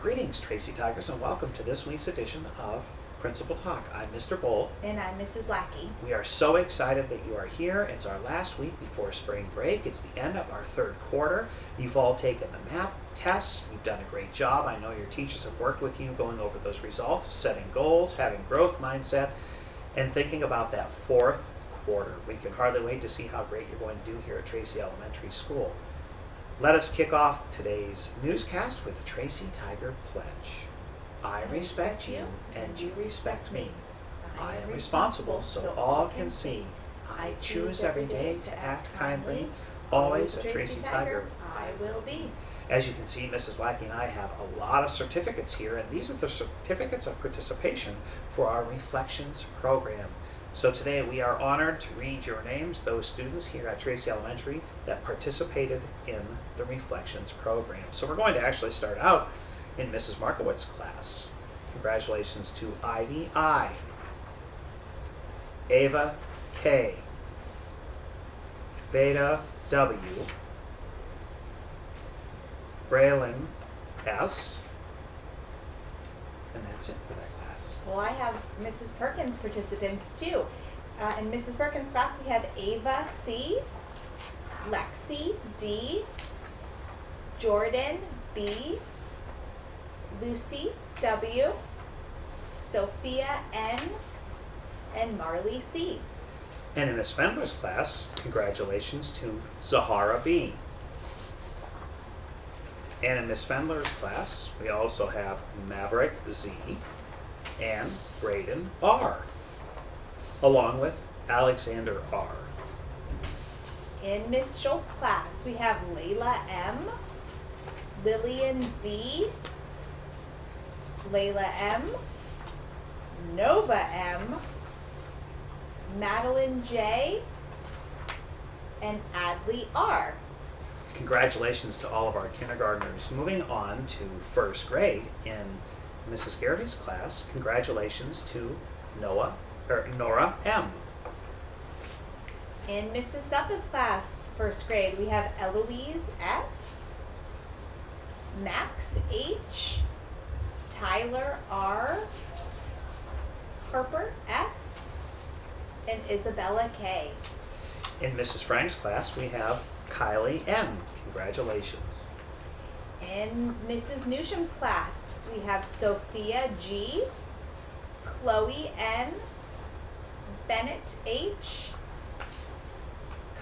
Greetings, Tracy Tigers, and welcome to this week's edition of Principal Talk. I'm Mr. Bolt. And I'm Mrs. Lackey. We are so excited that you are here. It's our last week before spring break. It's the end of our third quarter. You've all taken the MAP tests. You've done a great job. I know your teachers have worked with you going over those results, setting goals, having growth mindset, and thinking about that fourth quarter. We can hardly wait to see how great you're going to do here at Tracy Elementary School. Let us kick off today's newscast with the Tracy Tiger Pledge. I respect you, and you respect me. I am responsible so all can see. I choose every day to act kindly. Always a Tracy Tiger I will be. As you can see, Mrs. Lackey and I have a lot of certificates here, and these are the certificates of participation for our Reflections program. So today we are honored to read your names, those students here at Tracy Elementary that participated in the Reflections program. So we're going to actually start out in Mrs. Markowitz's class. Congratulations to Ivy I, Ava K, Veda W, Braylon S, and that's it for that class. Well, I have Mrs. Perkins participants too. In Mrs. Perkins' class, we have Ava C, Lexi D, Jordan B, Lucy W, Sophia N, and Marley C. And in Miss Fendler's class, congratulations to Zahara B. And in Miss Fendler's class, we also have Maverick Z and Braden R, along with Alexander R. In Miss Schultz's class, we have Layla M, Lillian B, Layla M, Nova M, Madeline J, and Adley R. Congratulations to all of our kindergartners. Moving on to first grade in Mrs. Garvey's class, congratulations to Nora M. In Mrs. Suppa's class, first grade, we have Eloise S, Max H, Tyler R, Harper S, and Isabella K. In Mrs. Frank's class, we have Kylie M. Congratulations. In Mrs. Newsham's class, we have Sophia G, Chloe N, Bennett H,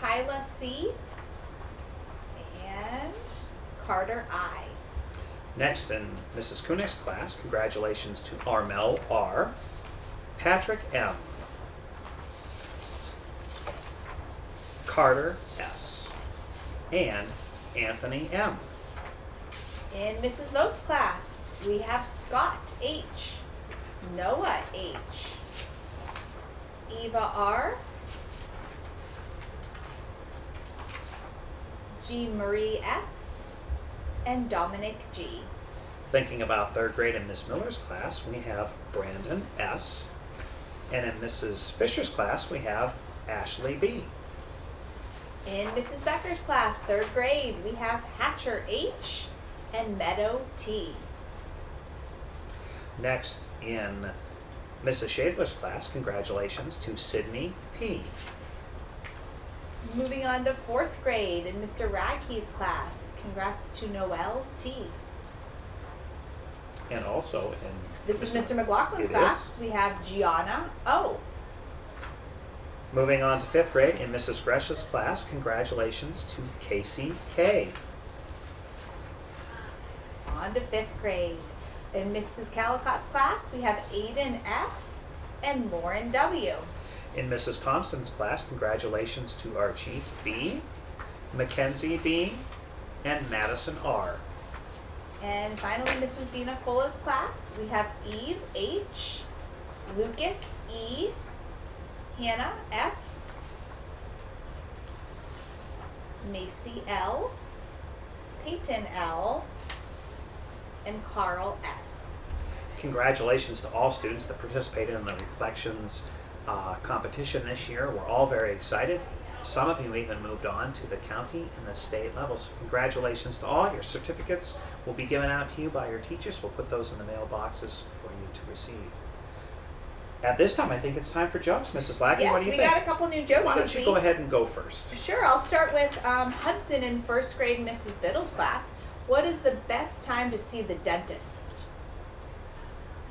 Kyla C, and Carter I. Next, in Mrs. Koenig's class, congratulations to Armel R, Patrick M, Carter S, and Anthony M. In Mrs. Vote's class, we have Scott H, Noah H, Eva R, Jean Marie S, and Dominic G. Thinking about third grade in Miss Miller's class, we have Brandon S. And in Mrs. Fisher's class, we have Ashley B. In Mrs. Becker's class, third grade, we have Hatcher H and Meadow T. Next, in Mrs. Shadler's class, congratulations to Sydney P. Moving on to fourth grade in Mr. Radke's class, congrats to Noel T. And also in This is Mr. McLaughlin's It class, we have Gianna O. Moving on to fifth grade in Mrs. Gresh's class, congratulations to Casey K. On to fifth grade. In Mrs. Callicott's class, we have Aiden F. and Lauren W. In Mrs. Thompson's class, congratulations to Archie B, Mackenzie B, and Madison R. And finally, Mrs. Dina Cola's class, we have Eve H, Lucas E, Hannah F, Macy L, Peyton L, and Carl S. Congratulations to all students that participated in the Reflections competition this year. We're all very excited. Some of you even moved on to the county and the state level. So congratulations to all. Your certificates will be given out to you by your teachers. We'll put those in the mailboxes for you to receive. At this time, I think it's time for jokes. Mrs. Lackey, Yes, what do you we think? got a couple new jokes Why this don't you week. go ahead and go first? Sure, I'll start with Hudson in first grade Mrs. Biddle's class. What is the best time to see the dentist?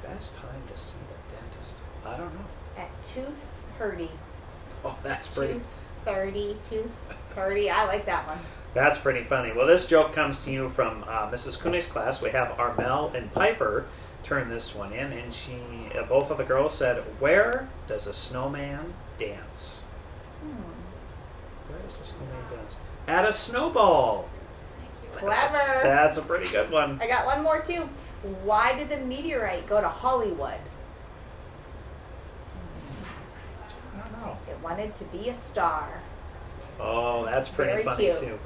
Best time to see the dentist? I don't know. At 2:30. Oh, that's pretty. 2:30. I like that one. That's pretty funny. Well, this joke comes to you from Mrs. Koenig's class. We have Armel and Piper turn this one in, and both of the girls said, "Where does a snowman dance?" Where does a snowman dance? At a snowball. Clever. That's a pretty good one. I got one more too. Why did the meteorite go to Hollywood? I don't know. It wanted to be a star. Oh, that's pretty Very funny cute. too.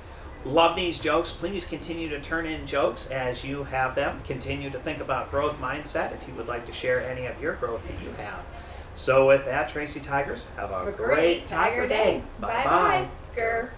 Love these jokes. Please continue to turn in jokes as you have them. Continue to think about growth mindset if you would like to share any of your growth that you have. So with that, Tracy Tigers, have a great Tiger Day. Bye bye. Grr.